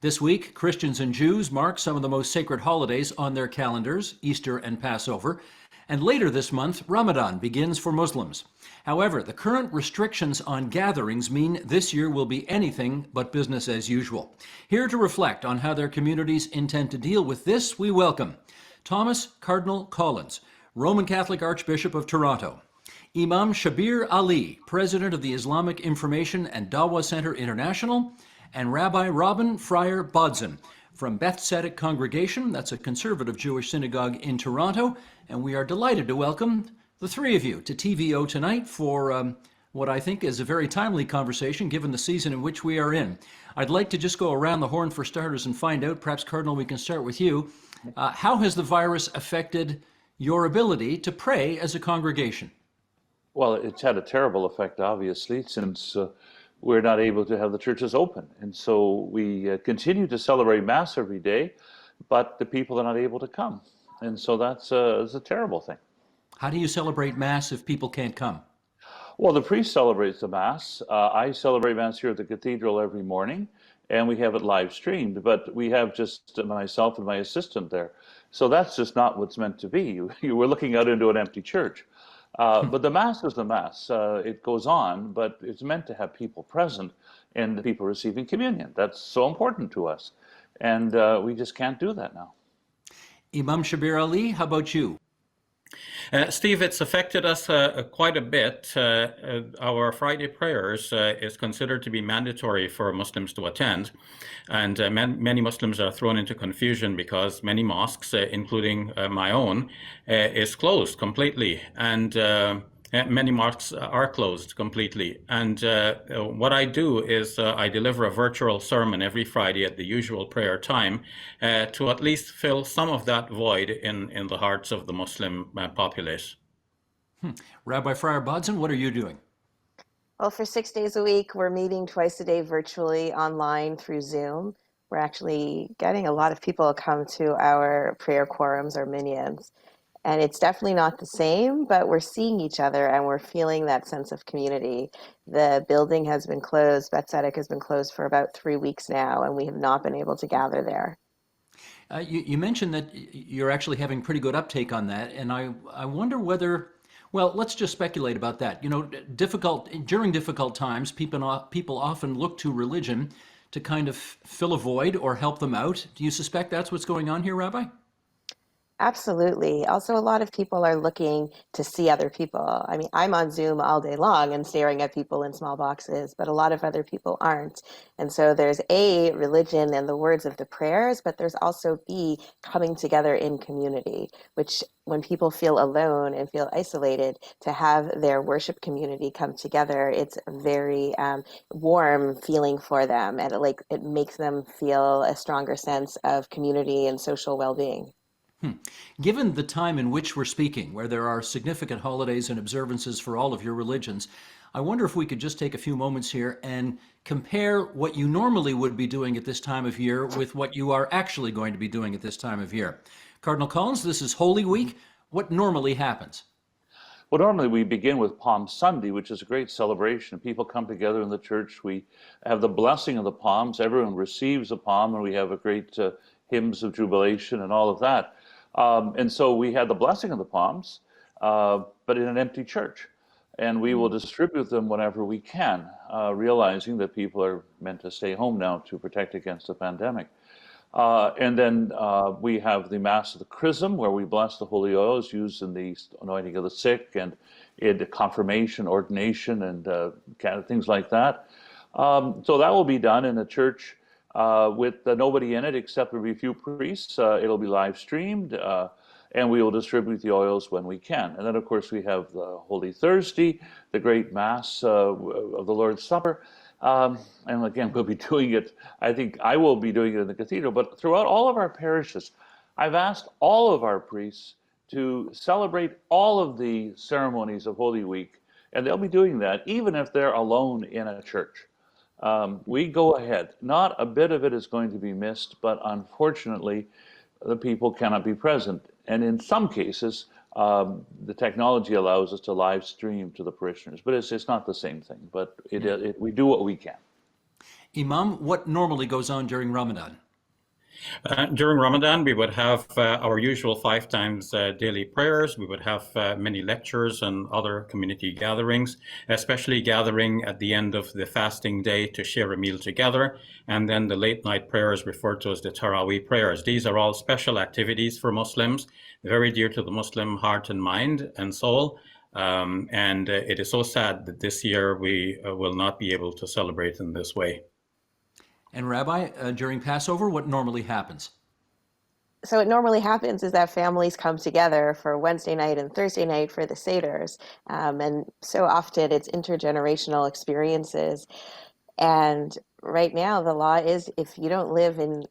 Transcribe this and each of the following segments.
This week, Christians and Jews mark some of the most sacred holidays on their calendars, Easter and Passover. And later this month, Ramadan begins for Muslims. However, the current restrictions on gatherings mean this year will be anything but business as usual. Here to reflect on how their communities intend to deal with this, we welcome Thomas Cardinal Collins, Roman Catholic Archbishop of Toronto; Imam Shabir Ally, President of the Islamic Information and Dawah Center International; and Rabbi Robyn Fryer Bodzin from Beth Tzedec Congregation, that's a conservative Jewish synagogue in Toronto. And we are delighted to welcome the three of you to TVO tonight for what I think is a very timely conversation given the season in which we are in. I'd like to just go around the horn for starters and find out, perhaps Cardinal, we can start with you. How has the virus affected your ability to pray as a congregation? Well, it's had a terrible effect, obviously, since we're not able to have the churches open. And so we continue to celebrate Mass every day, but the people are not able to come. And so that's a terrible thing. How do you celebrate Mass if people can't come? Well, the priest celebrates the Mass. I celebrate Mass here at the cathedral every morning, and we have it live streamed, but we have just myself and my assistant there. So that's just not what's meant to be. You were looking out into an empty church. But the Mass is the Mass. It goes on, but it's meant to have people present and people receiving communion. That's so important to us. And we just can't do that now. Imam Shabir Ally, how about you? Steve, it's affected us quite a bit. Our Friday prayers is considered to be mandatory for Muslims to attend. And many Muslims are thrown into confusion because many mosques, including my own, is closed completely. And many mosques are closed completely. And what I do is I deliver a virtual sermon every Friday at the usual prayer time to at least fill some of that void in the hearts of the Muslim populace. Rabbi Fryer Bodzin, what are you doing? Well, for 6 days a week, we're meeting twice a day virtually online through Zoom. We're actually getting a lot of people come to our prayer quorums or minions. And it's definitely not the same, but we're seeing each other and we're feeling that sense of community. The building has been closed. Beth Tzedec has been closed for about 3 weeks now, and we have not been able to gather there. You mentioned that you're actually having pretty good uptake on that, and I wonder whether, well, let's just speculate about that. You know, during difficult times, people often look to religion to kind of fill a void or help them out. Do you suspect that's what's going on here, Rabbi? Absolutely. Also, a lot of people are looking to see other people. I mean, I'm on Zoom all day long and staring at people in small boxes, but a lot of other people aren't. And so there's A, religion and the words of the prayers, but there's also B, coming together in community, which when people feel alone and feel isolated, to have their worship community come together, it's a very warm feeling for them. And it makes them feel a stronger sense of community and social well-being. Given the time in which we're speaking, where there are significant holidays and observances for all of your religions, I wonder if we could just take a few moments here and compare what you normally would be doing at this time of year with what you are actually going to be doing at this time of year. Cardinal Collins, this is Holy Week. What normally happens? Well, normally we begin with Palm Sunday, which is a great celebration. People come together in the church. We have the blessing of the palms. Everyone receives a palm, and we have a great hymns of jubilation and all of that. And so we had the blessing of the palms, but in an empty church. And we will distribute them whenever we can, realizing that people are meant to stay home now to protect against the pandemic. And then we have the Mass of the Chrism, where we bless the holy oils used in the anointing of the sick and in confirmation, ordination, and kind of things like that. So that will be done in a church with nobody in it except a few priests. It'll be live streamed, and we will distribute the oils when we can. And then, of course, we have the Holy Thursday, the great Mass of the Lord's Supper. And again, we'll be doing it, I think I will be doing it in the cathedral, but throughout all of our parishes, I've asked all of our priests to celebrate all of the ceremonies of Holy Week, and they'll be doing that even if they're alone in a church. We go ahead. Not a bit of it is going to be missed, but unfortunately, the people cannot be present. And in some cases, the technology allows us to live stream to the parishioners, but it's not the same thing. But we do what we can. Imam, what normally goes on during Ramadan? During Ramadan, we would have our usual 5 times daily prayers. We would have many lectures and other community gatherings, especially gathering at the end of the fasting day to share a meal together. And then the late night prayers referred to as the Taraweeh prayers. These are all special activities for Muslims, very dear to the Muslim heart and mind and soul. And it is so sad that this year we will not be able to celebrate in this way. And Rabbi, during Passover, what normally happens? So what normally happens is that families come together for Wednesday night and Thursday night for the Seders. And so often it's intergenerational experiences. And right now the law is if you don't live in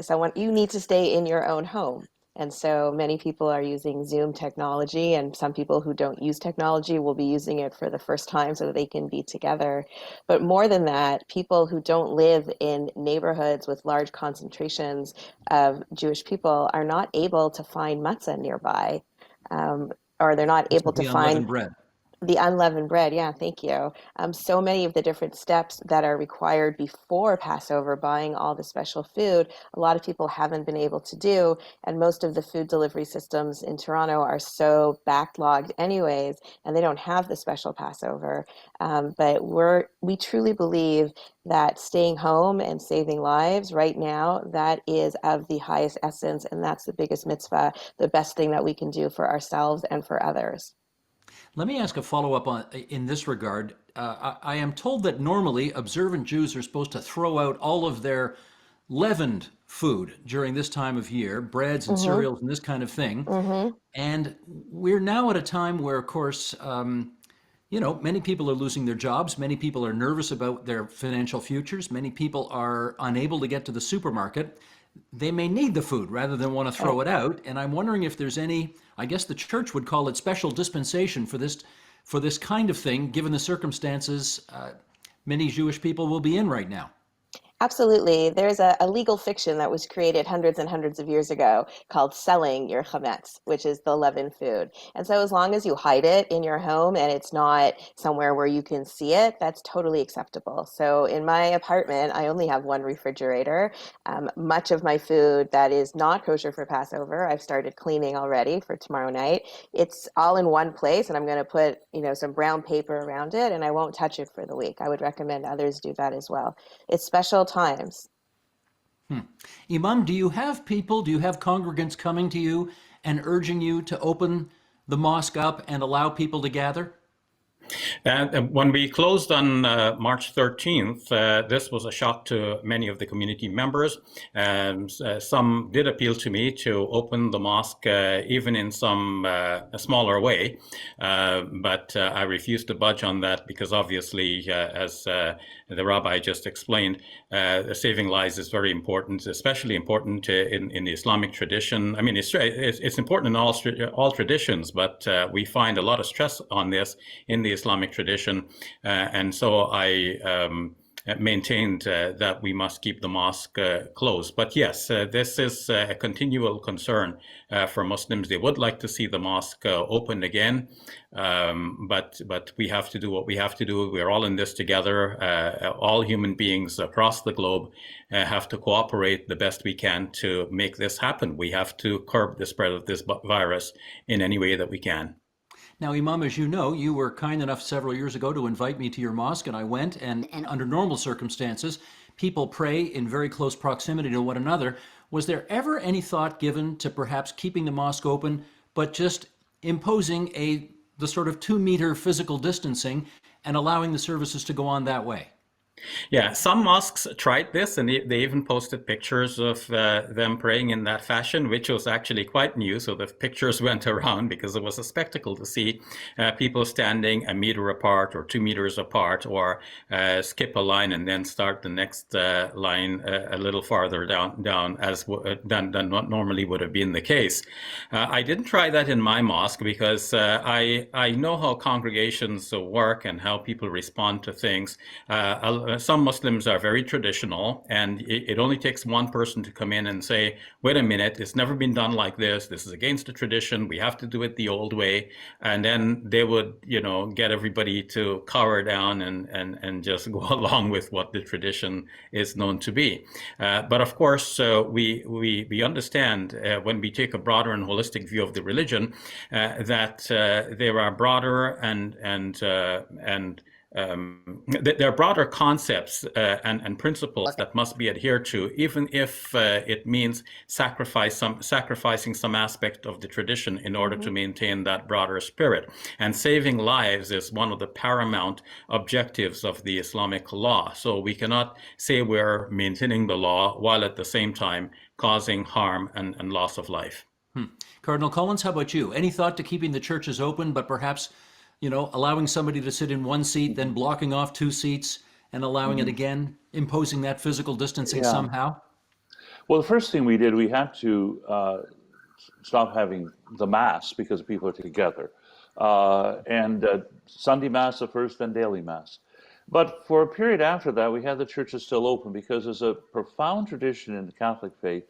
someone, you need to stay in your own home. And so many people are using Zoom technology, and some people who don't use technology will be using it for the first time so that they can be together. But more than that, people who don't live in neighborhoods with large concentrations of Jewish people are not able to find matzah nearby, or they're not This able is to the find unleavened bread. the unleavened bread. Yeah, thank you. So many of the different steps that are required before Passover, buying all the special food, a lot of people haven't been able to do. And most of the food delivery systems in Toronto are so backlogged anyways, and they don't have the special Passover. But we truly believe that staying home and saving lives right now, that is of the highest essence. And that's the biggest mitzvah, the best thing that we can do for ourselves and for others. Let me ask a follow-up in this regard. I am told that normally observant Jews are supposed to throw out all of their leavened food during this time of year, breads and Mm-hmm. cereals and this kind of thing. Mm-hmm. And we're now at a time where, of course, many people are losing their jobs. Many people are nervous about their financial futures. Many people are unable to get to the supermarket. They may need the food rather than want to throw it out. And I'm wondering if there's any, I guess the church would call it special dispensation for this kind of thing, given the circumstances many Jewish people will be in right now. Absolutely. There's a legal fiction that was created hundreds and hundreds of years ago called selling your chametz, which is the leavened food. And so as long as you hide it in your home and it's not somewhere where you can see it, that's totally acceptable. So in my apartment, I only have one refrigerator. Much of my food that is not kosher for Passover, I've started cleaning already for tomorrow night. It's all in one place, and I'm going to put, some brown paper around it, and I won't touch it for the week. I would recommend others do that as well. It's special times. Imam, do you have congregants coming to you and urging you to open the mosque up and allow people to gather? When we closed on March 13th, this was a shock to many of the community members. Some did appeal to me to open the mosque even in some smaller way, but I refused to budge on that because obviously, as the rabbi just explained, saving lives is very important, especially important in the Islamic tradition. I mean, it's important in all traditions, but we find a lot of stress on this in the Islamic tradition, and so I maintained that we must keep the mosque closed. But yes, this is a continual concern for Muslims. They would like to see the mosque open again, but we have to do what we have to do. We're all in this together. All human beings across the globe have to cooperate the best we can to make this happen. We have to curb the spread of this virus in any way that we can. Now, Imam, as you know, you were kind enough several years ago to invite me to your mosque, and I went, and under normal circumstances, people pray in very close proximity to one another. Was there ever any thought given to perhaps keeping the mosque open, but just imposing the sort of 2-meter physical distancing and allowing the services to go on that way? Yeah, some mosques tried this, and they even posted pictures of them praying in that fashion, which was actually quite new. So the pictures went around because it was a spectacle to see people standing a meter apart or 2 meters apart, or skip a line and then start the next line a little farther down than what normally would have been the case. I didn't try that in my mosque because I know how congregations work and how people respond to things. some Muslims are very traditional, and it only takes one person to come in and say, wait a minute, it's never been done like this. This is against the tradition. We have to do it the old way. And then they would, get everybody to cower down and just go along with what the tradition is known to be. But of course, we understand when we take a broader and holistic view of the religion that there are broader and there are broader concepts and principles that must be adhered to, even if it means sacrificing some aspect of the tradition in order to maintain that broader spirit. And saving lives is one of the paramount objectives of the Islamic law. So we cannot say we're maintaining the law while at the same time causing harm and loss of life. Cardinal Collins, how about you? Any thought to keeping the churches open, but perhaps allowing somebody to sit in one seat, then blocking off two seats and allowing it again, imposing that physical distancing somehow? Well, the first thing we did, we had to stop having the Mass because people are together. And Sunday Mass at first, then daily Mass. But for a period after that, we had the churches still open because there's a profound tradition in the Catholic faith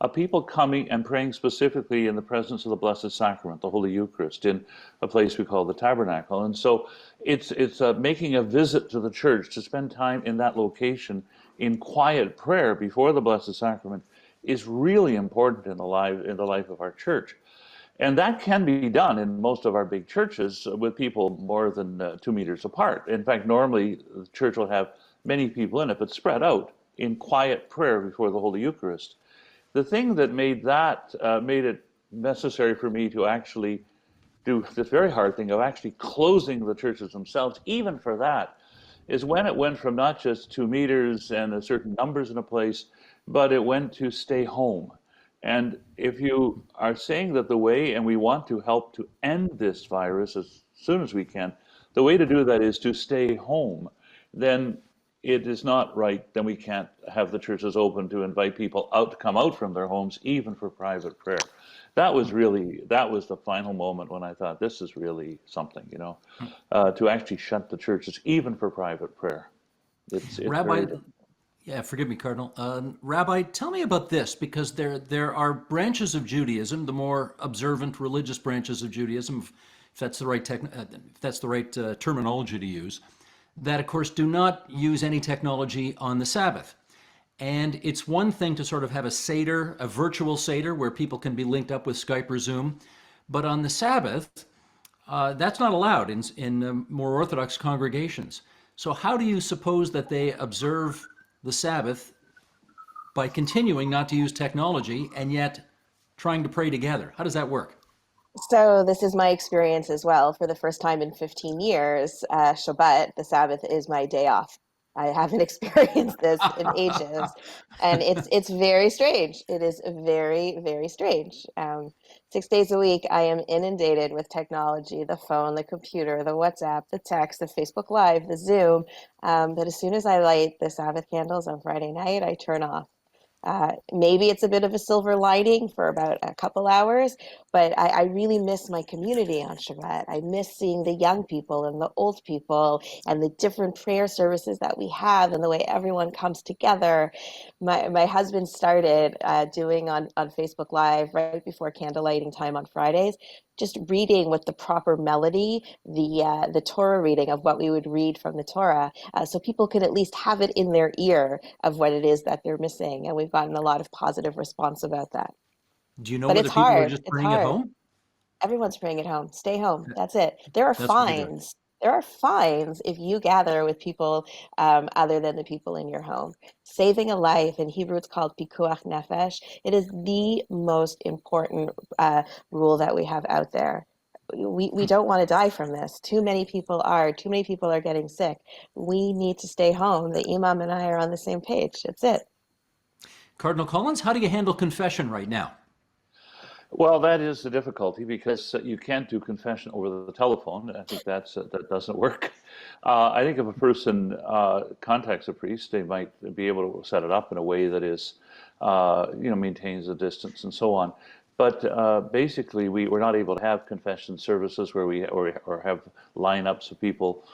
of people coming and praying specifically in the presence of the Blessed Sacrament, the Holy Eucharist, in a place we call the Tabernacle. And so it's making a visit to the church to spend time in that location in quiet prayer before the Blessed Sacrament is really important in the life of our church. And that can be done in most of our big churches with people more than 2 meters apart. In fact, normally the church will have many people in it, but spread out in quiet prayer before the Holy Eucharist. The thing that made it necessary for me to actually do this very hard thing of actually closing the churches themselves, even for that, is when it went from not just 2 meters and a certain numbers in a place, but it went to stay home. And if you are saying that the way, and we want to help to end this virus as soon as we can, the way to do that is to stay home, then it is not right. Then we can't have the churches open to invite people out to come out from their homes, even for private prayer. That was the final moment when I thought, this is really something, to actually shut the churches, even for private prayer. It's Rabbi, forgive me, Cardinal. Rabbi, tell me about this, because there are branches of Judaism, the more observant religious branches of Judaism, if that's the right terminology to use, that of course do not use any technology on the Sabbath. And it's one thing to sort of have a Seder, a virtual Seder, where people can be linked up with Skype or Zoom. But on the Sabbath, that's not allowed in more Orthodox congregations. So how do you suppose that they observe the Sabbath by continuing not to use technology and yet trying to pray together? How does that work? So this is my experience as well. For the first time in 15 years, Shabbat, the Sabbath, is my day off. I haven't experienced this in ages, and it's very strange. It is very, very strange. 6 days a week, I am inundated with technology, the phone, the computer, the WhatsApp, the text, the Facebook Live, the Zoom. But as soon as I light the Sabbath candles on Friday night, I turn off. Maybe it's a bit of a silver lining for about a couple hours, but I really miss my community on Shabbat. I miss seeing the young people and the old people and the different prayer services that we have and the way everyone comes together. My husband started doing on Facebook Live right before candle lighting time on Fridays, just reading with the proper melody, the Torah reading of what we would read from the Torah, so people could at least have it in their ear of what it is that they're missing. And we've gotten a lot of positive response about that. Do you know But whether it's people are hard. just It's praying at hard. home? Everyone's praying at home. Stay home. That's it. There are That's what they're doing. fines. There are fines if you gather with people other than the people in your home. Saving a life, in Hebrew it's called pikuach nefesh. It is the most important rule that we have out there. We don't want to die from this. Too many people are getting sick. We need to stay home. The Imam and I are on the same page. That's it. Cardinal Collins, how do you handle confession right now? Well, that is the difficulty because you can't do confession over the telephone. I think that doesn't work. I think if a person contacts a priest, they might be able to set it up in a way that is, maintains the distance and so on. But basically, we're not able to have confession services where we or have lineups of people,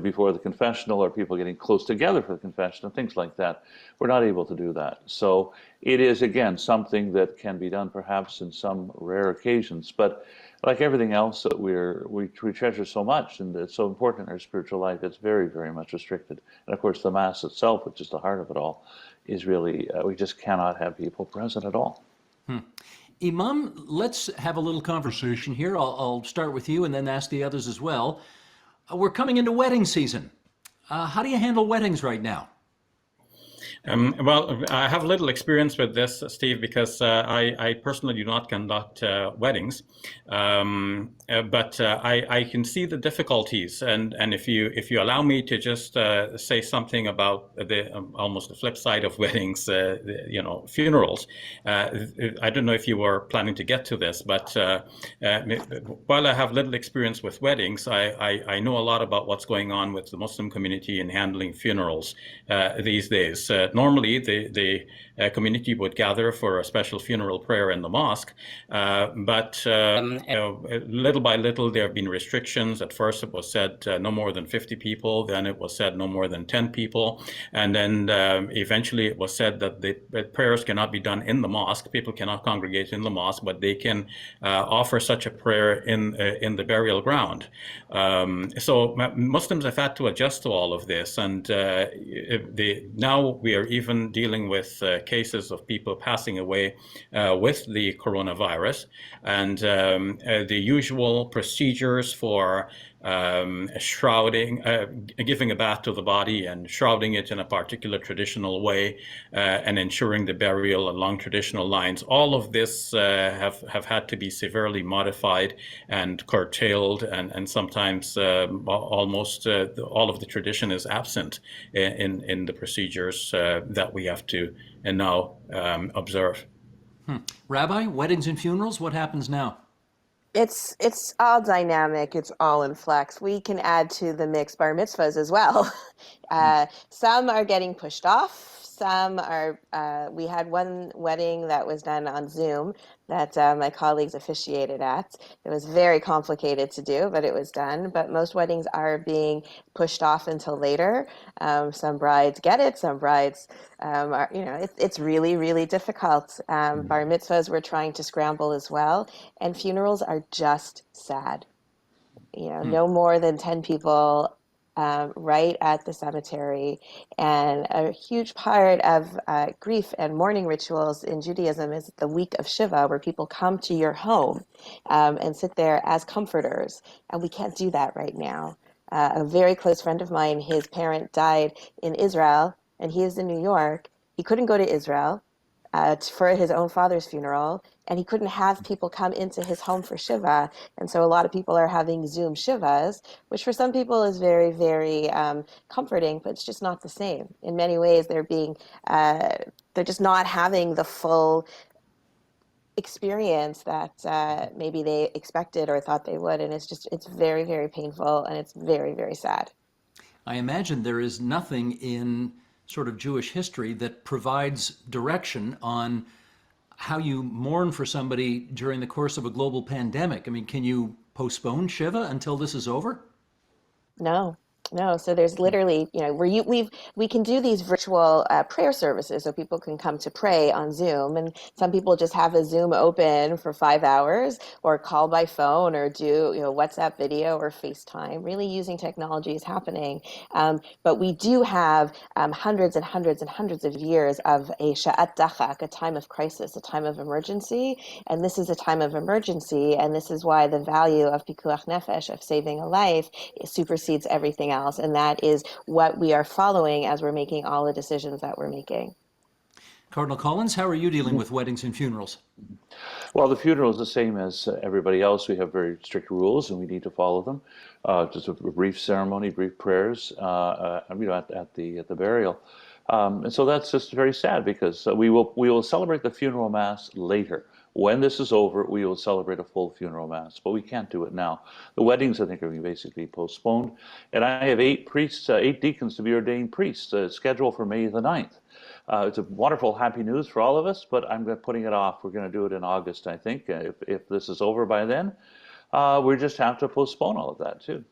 before the confessional, or people getting close together for the confession and things like that. We're not able to do that. So it is, again, something that can be done perhaps in some rare occasions, but like everything else that we treasure so much and it's so important in our spiritual life, it's very, very much restricted. And of course, the Mass itself, which is the heart of it all, is really, we just cannot have people present at all. Imam, let's have a little conversation here. I'll start with you and then ask the others as well. We're coming into wedding season. How do you handle weddings right now? Well, I have little experience with this, Steve, because I personally do not conduct weddings, but I can see the difficulties, and if you allow me to just say something about the almost the flip side of weddings, funerals. I don't know if you were planning to get to this, but while I have little experience with weddings, I know a lot about what's going on with the Muslim community in handling funerals these days. Normally, the community would gather for a special funeral prayer in the mosque, but little by little there have been restrictions. At first it was said no more than 50 people, then it was said no more than 10 people, and then eventually it was said that the prayers cannot be done in the mosque. People cannot congregate in the mosque, but they can offer such a prayer in the burial ground. So Muslims have had to adjust to all of this, and now we are even dealing with cases of people passing away with the coronavirus, and the usual procedures for shrouding, giving a bath to the body and shrouding it in a particular traditional way, and ensuring the burial along traditional lines. All of this have had to be severely modified and curtailed, and sometimes almost all of the tradition is absent in the procedures that we have to now observe. Rabbi, weddings and funerals, what happens now? It's all dynamic. It's all in flux. We can add to the mix bar mitzvahs as well. Some are getting pushed off. Some are. We had one wedding that was done on Zoom that my colleagues officiated at. It was very complicated to do, but it was done. But most weddings are being pushed off until later. Some brides get it. Some brides are. It's really, really difficult. Bar mitzvahs we're trying to scramble as well, and funerals are just sad. No more than 10 people right at the cemetery. And a huge part of grief and mourning rituals in Judaism is the week of Shiva, where people come to your home and sit there as comforters. And we can't do that right now. A very close friend of mine, his parent died in Israel, and he is in New York. He couldn't go to Israel for his own father's funeral, and he couldn't have people come into his home for Shiva. And so a lot of people are having Zoom Shivas, which for some people is very, very comforting, but it's just not the same. In many ways, they're just not having the full experience that maybe they expected or thought they would. And it's very, very painful, and it's very, very sad. I imagine there is nothing in sort of Jewish history that provides direction on how you mourn for somebody during the course of a global pandemic. I mean, can you postpone Shiva until this is over? No. So there's literally, we can do these virtual prayer services, so people can come to pray on Zoom, and some people just have a Zoom open for 5 hours, or call by phone, or do WhatsApp video or FaceTime. Really using technology is happening, but we do have hundreds and hundreds and hundreds of years of a sha'at dachak, a time of crisis, a time of emergency, and this is a time of emergency, and this is why the value of pikuach nefesh, of saving a life, supersedes everything else. And that is what we are following as we're making all the decisions that we're making. Cardinal Collins, how are you dealing with weddings and funerals? Well, the funeral is the same as everybody else. We have very strict rules, and we need to follow them. Just a brief ceremony, brief prayers, at the burial, and so that's just very sad, because we will celebrate the funeral mass later. When this is over, we will celebrate a full funeral mass, but we can't do it now. The weddings, I think, are being basically postponed, and I have 8 deacons to be ordained priests scheduled for May the 9th. It's a wonderful, happy news for all of us, but I'm putting it off. We're going to do it in August, I think. If this is over by then, we just have to postpone all of that too.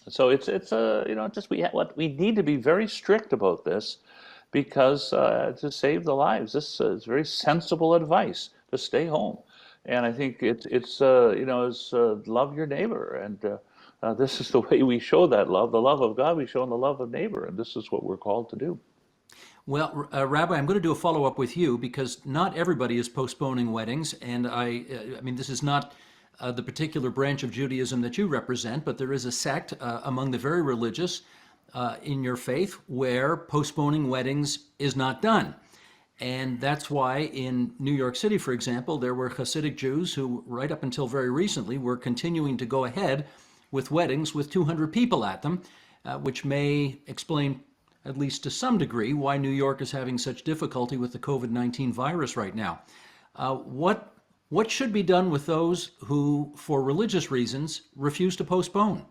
So it's just we need to be very strict about this, because to save the lives, this is very sensible advice to stay home. And I think it's love your neighbor, and this is the way we show that love, the love of God we show in the love of neighbor, and this is what we're called to do. Well, Rabbi, I'm going to do a follow-up with you, because not everybody is postponing weddings, and I mean, this is not the particular branch of Judaism that you represent, but there is a sect among the very religious in your faith where postponing weddings is not done. And that's why in New York City, for example, there were Hasidic Jews who, right up until very recently, were continuing to go ahead with weddings with 200 people at them, which may explain, at least to some degree, why New York is having such difficulty with the COVID-19 virus right now. What should be done with those who, for religious reasons, refuse to postpone?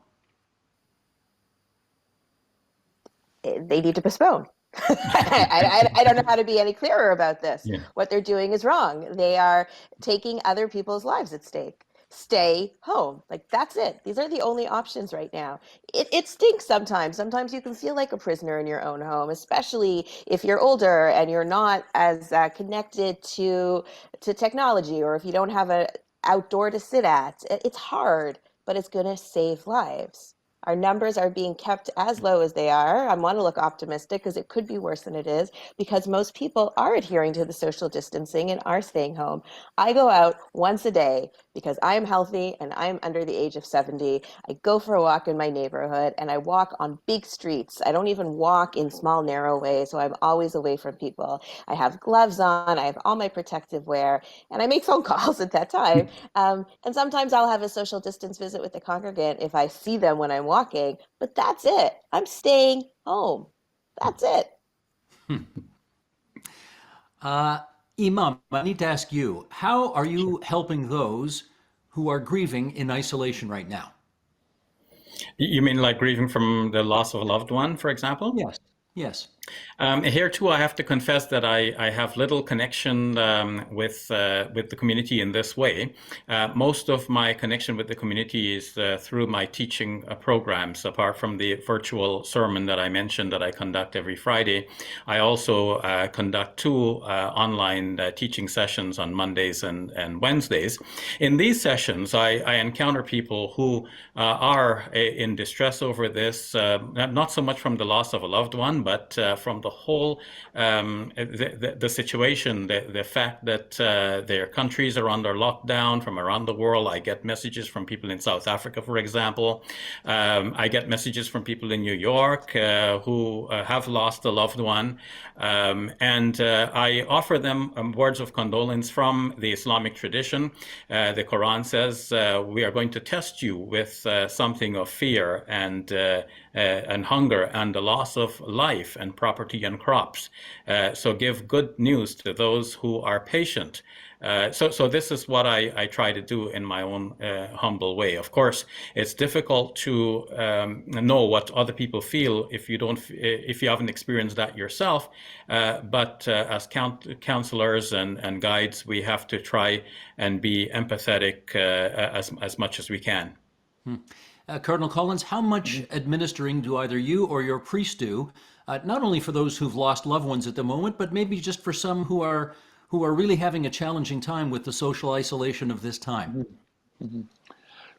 They need to postpone. I don't know how to be any clearer about this. Yeah. What they're doing is wrong. They are taking other people's lives at stake. Stay home. Like, that's it. These are the only options right now. It stinks sometimes. Sometimes you can feel like a prisoner in your own home, especially if you're older and you're not as connected to technology, or if you don't have an outdoor to sit at. It's hard, but it's going to save lives. Our numbers are being kept as low as they are. I want to look optimistic, because it could be worse than it is, because most people are adhering to the social distancing and are staying home. I go out once a day because I am healthy and I am under the age of 70. I go for a walk in my neighborhood, and I walk on big streets. I don't even walk in small, narrow ways, so I'm always away from people. I have gloves on, I have all my protective wear, and I make phone calls at that time. And sometimes I'll have a social distance visit with the congregant if I see them when I'm walking, but that's it. I'm staying home. That's it. Imam, I need to ask you, how are you helping those who are grieving in isolation right now? You mean like grieving from the loss of a loved one, for example? Yes. Yes. Here too, I have to confess that I have little connection with the community in this way. Most of my connection with the community is through my teaching programs. Apart from the virtual sermon that I mentioned that I conduct every Friday, I also conduct 2 online teaching sessions on Mondays and Wednesdays. In these sessions, I encounter people who are in distress over this, not so much from the loss of a loved one, but from the whole the situation, the fact that their countries are under lockdown from around the world. I get messages from people in South Africa, for example. I get messages from people in New York who have lost a loved one, and I offer them words of condolence from the Islamic tradition. The Quran says we are going to test you with something of fear and hunger and the loss of life and property and crops. So give good news to those who are patient. So this is what I try to do in my own humble way. Of course, it's difficult to know what other people feel if you haven't experienced that yourself. But as counselors and guides, we have to try and be empathetic as much as we can. Cardinal Collins, how much administering do either you or your priest do, not only for those who've lost loved ones at the moment, but maybe just for some who are really having a challenging time with the social isolation of this time? Mm-hmm.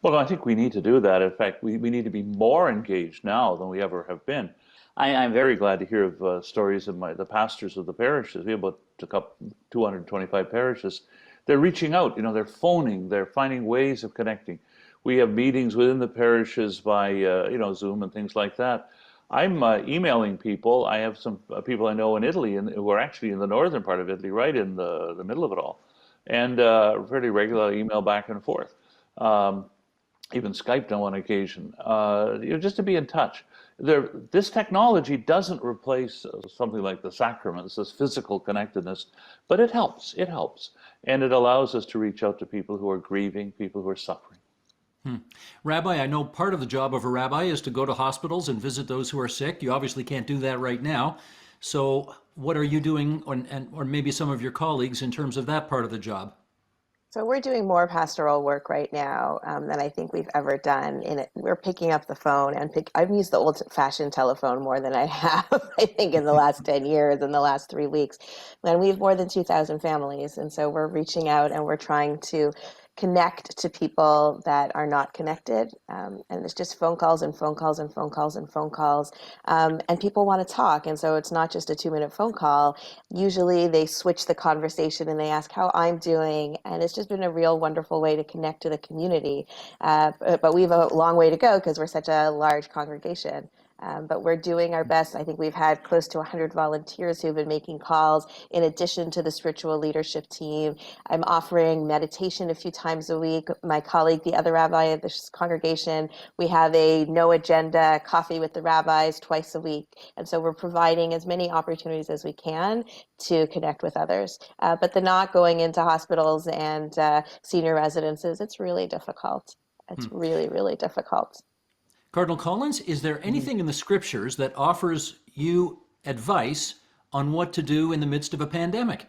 Well, I think we need to do that. In fact, we need to be more engaged now than we ever have been. I'm very glad to hear of stories of the pastors of the parishes. We have about 225 parishes. They're reaching out, they're phoning, they're finding ways of connecting. We have meetings within the parishes by, Zoom and things like that. I'm emailing people. I have some people I know in Italy who are actually in the northern part of Italy, right in the middle of it all, and fairly regular email back and forth. Even Skyped on one occasion, just to be in touch. This technology doesn't replace something like the sacraments, this physical connectedness, but it helps. It helps, and it allows us to reach out to people who are grieving, people who are suffering. Rabbi, I know part of the job of a rabbi is to go to hospitals and visit those who are sick. You obviously can't do that right now. So what are you doing, or maybe some of your colleagues, in terms of that part of the job? So we're doing more pastoral work right now than I think we've ever done. We're picking up the phone I've used the old-fashioned telephone more than I have, I think, in the last 10 years, in the last 3 weeks. And we have more than 2,000 families. And so we're reaching out and we're trying to connect to people that are not connected. And it's just phone calls and phone calls and phone calls and phone calls. And people want to talk. And so it's not just a 2-minute phone call. Usually they switch the conversation and they ask how I'm doing. And it's just been a real wonderful way to connect to the community. But we have a long way to go because we're such a large congregation. But we're doing our best. I think we've had close to 100 volunteers who've been making calls in addition to the spiritual leadership team. I'm offering meditation a few times a week. My colleague, the other rabbi of this congregation, we have a no agenda coffee with the rabbis twice a week. And so we're providing as many opportunities as we can to connect with others. But the not going into hospitals and senior residences, it's really difficult. It's really, really difficult. Cardinal Collins, is there anything in the scriptures that offers you advice on what to do in the midst of a pandemic?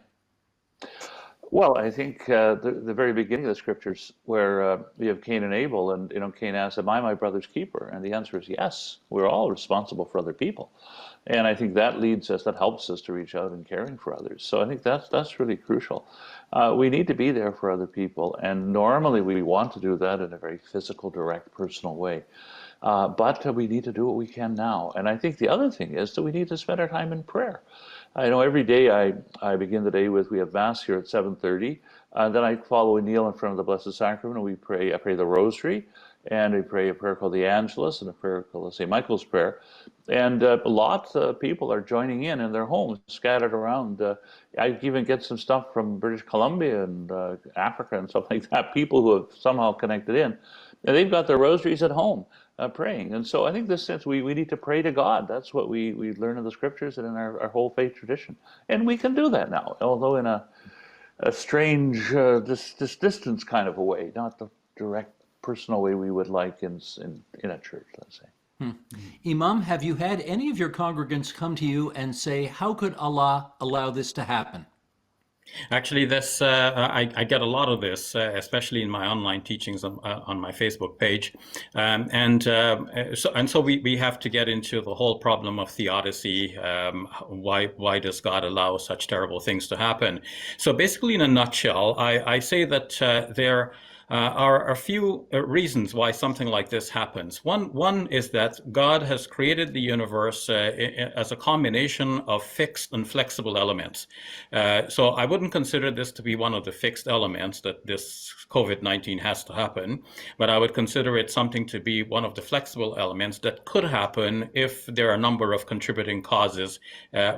Well, I think the very beginning of the scriptures, where we have Cain and Abel, and Cain asks, "Am I my brother's keeper?" And the answer is yes. We're all responsible for other people, and I think that helps us to reach out in caring for others. So I think that's really crucial. We need to be there for other people, and normally we want to do that in a very physical, direct, personal way. But we need to do what we can now. And I think the other thing is that we need to spend our time in prayer. I know every day I begin the day we have Mass here at 7:30. Then I follow and kneel in front of the Blessed Sacrament, and I pray the Rosary, and we pray a prayer called the Angelus and a prayer called the St. Michael's Prayer. And lots of people are joining in their homes, scattered around. I even get some stuff from British Columbia and Africa and stuff like that, people who have somehow connected in. And they've got their rosaries at home praying. And so I think in this sense we need to pray to God. That's what we learn in the scriptures and in our whole faith tradition. And we can do that now, although in a strange, this distance kind of a way, not the direct personal way we would like in a church, let's say. Imam, have you had any of your congregants come to you and say, how could Allah allow this to happen? Actually, I get a lot of this, especially in my online teachings on my Facebook page, so we have to get into the whole problem of theodicy. Why does God allow such terrible things to happen? So basically, in a nutshell, I say that there are a few reasons why something like this happens. One is that God has created the universe as a combination of fixed and flexible elements. So I wouldn't consider this to be one of the fixed elements, that this COVID-19 has to happen, but I would consider it something to be one of the flexible elements that could happen if there are a number of contributing causes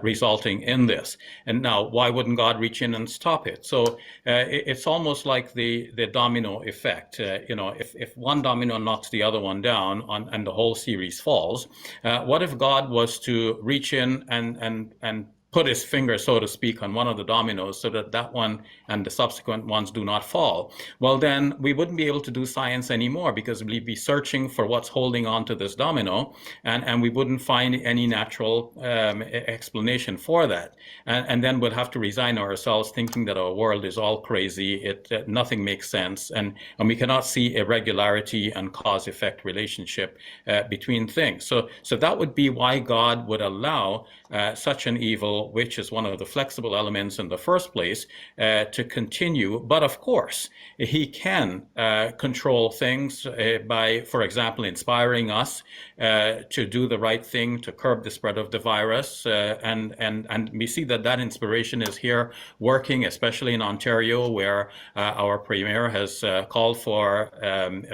resulting in this. And now, why wouldn't God reach in and stop it? So it's almost like the domino effect. If one domino knocks the other one down and the whole series falls, what if God was to reach in and put his finger, so to speak, on one of the dominoes so that one and the subsequent ones do not fall? Well, then we wouldn't be able to do science anymore, because we'd be searching for what's holding on to this domino, and we wouldn't find any natural explanation for that. And then we'll have to resign ourselves thinking that our world is all crazy, nothing makes sense, and we cannot see a regularity and cause-effect relationship between things. So that would be why God would allow such an evil, which is one of the flexible elements in the first place, to continue. But of course, he can control things by, for example, inspiring us to do the right thing to curb the spread of the virus. And we see that inspiration is here working, especially in Ontario, where our Premier has called for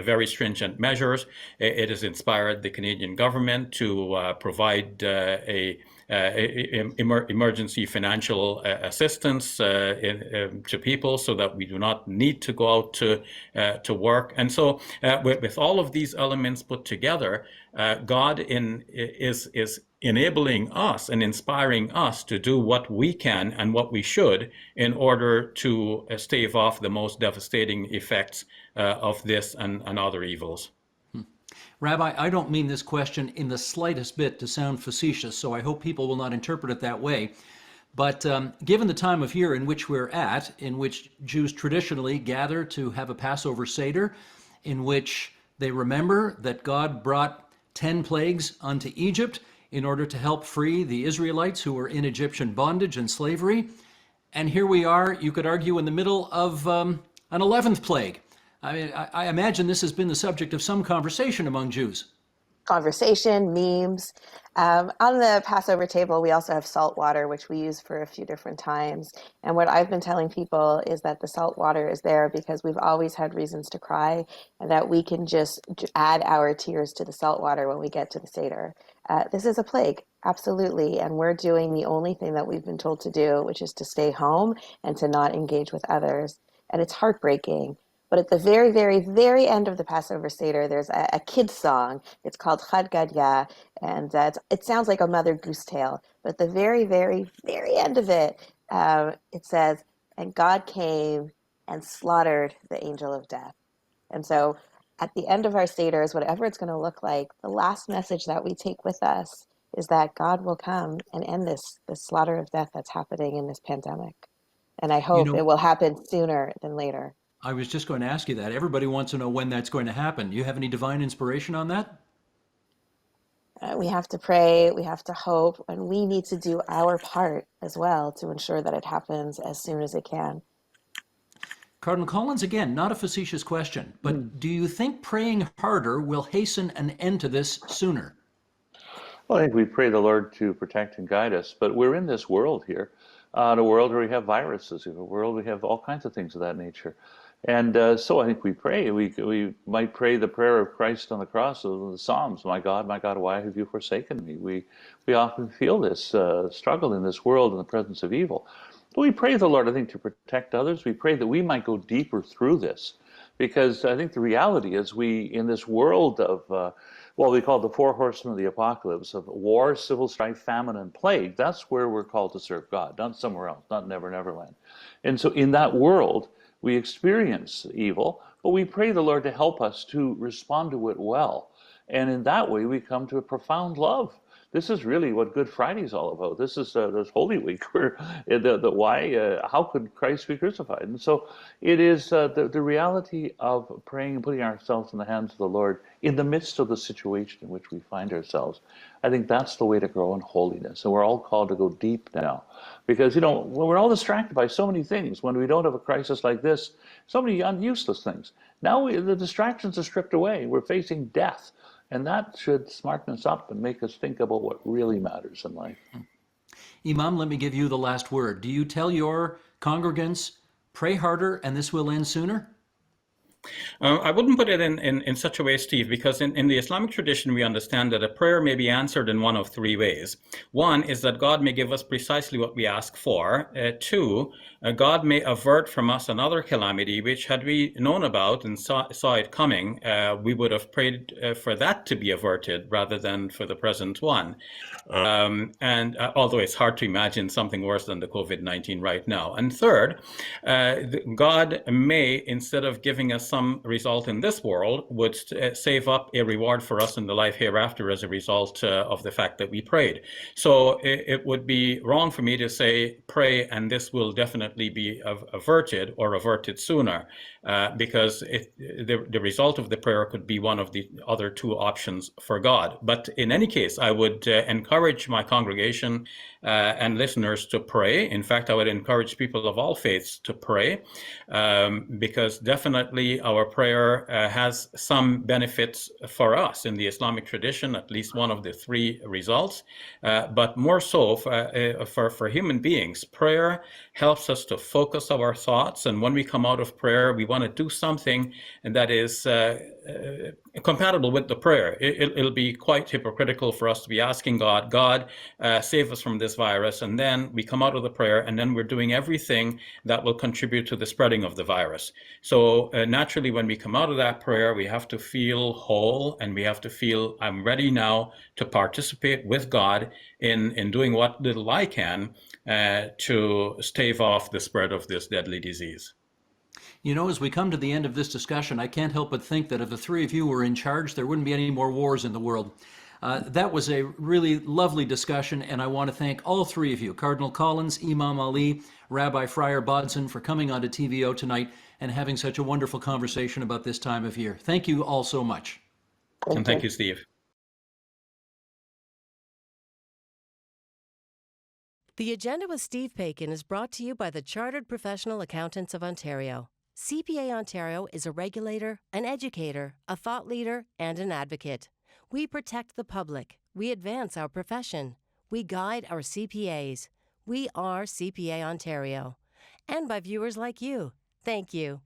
very stringent measures. It has inspired the Canadian government to provide emergency financial assistance to people, so that we do not need to go out to work. And so with all of these elements put together, God is enabling us and inspiring us to do what we can and what we should in order to stave off the most devastating effects of this and other evils. Rabbi, I don't mean this question in the slightest bit to sound facetious, so I hope people will not interpret it that way. But given the time of year in which we're at, in which Jews traditionally gather to have a Passover Seder, in which they remember that God brought 10 plagues unto Egypt in order to help free the Israelites who were in Egyptian bondage and slavery. And here we are, you could argue, in the middle of an 11th plague. I mean, I imagine this has been the subject of some conversation among Jews. Conversation, memes. On the Passover table, we also have salt water, which we use for a few different times. And what I've been telling people is that the salt water is there because we've always had reasons to cry, and that we can just add our tears to the salt water when we get to the Seder. This is a plague, absolutely. And we're doing the only thing that we've been told to do, which is to stay home and to not engage with others. And it's heartbreaking. But at the very, very, very end of the Passover Seder, there's a kid's song. It's called Chad Gadya, and it sounds like a Mother Goose tale. But at the very, very, very end of it, it says, "And God came and slaughtered the angel of death." And so at the end of our Seders, whatever it's going to look like, the last message that we take with us is that God will come and end this slaughter of death that's happening in this pandemic. And I hope it will happen sooner than later. I was just going to ask you that. Everybody wants to know when that's going to happen. Do you have any divine inspiration on that? We have to pray, we have to hope, and we need to do our part as well to ensure that it happens as soon as it can. Cardinal Collins, again, not a facetious question, but do you think praying harder will hasten an end to this sooner? Well, I think we pray the Lord to protect and guide us, but we're in this world here, a world where we have viruses, in a world we have all kinds of things of that nature. And so I think we pray. We might pray the prayer of Christ on the cross of the Psalms. My God, why have you forsaken me? We often feel this struggle in this world in the presence of evil. But we pray the Lord, I think, to protect others. We pray that we might go deeper through this. Because I think the reality is in this world of what we call the four horsemen of the apocalypse, of war, civil strife, famine, and plague, that's where we're called to serve God, not somewhere else, not Never Never Land. And so in that world, we experience evil, but we pray the Lord to help us to respond to it well. And in that way, we come to a profound love. This is really what Good Friday is all about. This is this Holy Week, where how could Christ be crucified? And so it is the reality of praying and putting ourselves in the hands of the Lord in the midst of the situation in which we find ourselves. I think that's the way to grow in holiness. And we're all called to go deep now. Because, we're all distracted by so many things. When we don't have a crisis like this, so many useless things. Now the distractions are stripped away. We're facing death. And that should smarten us up and make us think about what really matters in life. Imam, let me give you the last word. Do you tell your congregants, pray harder and this will end sooner? I wouldn't put it in such a way, Steve, because in the Islamic tradition, we understand that a prayer may be answered in one of three ways. One is that God may give us precisely what we ask for. Two, God may avert from us another calamity, which had we known about and saw it coming, we would have prayed for that to be averted rather than for the present one. And although it's hard to imagine something worse than the COVID-19 right now. And third, God may, instead of giving us some result in this world, would save up a reward for us in the life hereafter as a result of the fact that we prayed. So it would be wrong for me to say, pray and this will definitely be averted or averted sooner, because the result of the prayer could be one of the other two options for God. But in any case, I would encourage my congregation and listeners to pray. In fact, I would encourage people of all faiths to pray, because definitely our prayer has some benefits for us in the Islamic tradition, at least one of the three results, but more so for human beings. Prayer helps us to focus our thoughts, and when we come out of prayer, we want to do something that is compatible with the prayer. It'll be quite hypocritical for us to be asking God, save us from this virus, and then we come out of the prayer and then we're doing everything that will contribute to the spreading of the virus. So naturally, when we come out of that prayer, we have to feel whole, and we have to feel, I'm ready now to participate with God in doing what little I can to stave off the spread of this deadly disease. As we come to the end of this discussion, I can't help but think that if the three of you were in charge, there wouldn't be any more wars in the world. That was a really lovely discussion, and I want to thank all three of you, Cardinal Collins, Imam Ally, Rabbi Fryer Bodzin, for coming onto TVO tonight and having such a wonderful conversation about this time of year. Thank you all so much. And thank you, Steve. The Agenda with Steve Paikin is brought to you by the Chartered Professional Accountants of Ontario. CPA Ontario is a regulator, an educator, a thought leader, and an advocate. We protect the public. We advance our profession. We guide our CPAs. We are CPA Ontario. And by viewers like you. Thank you.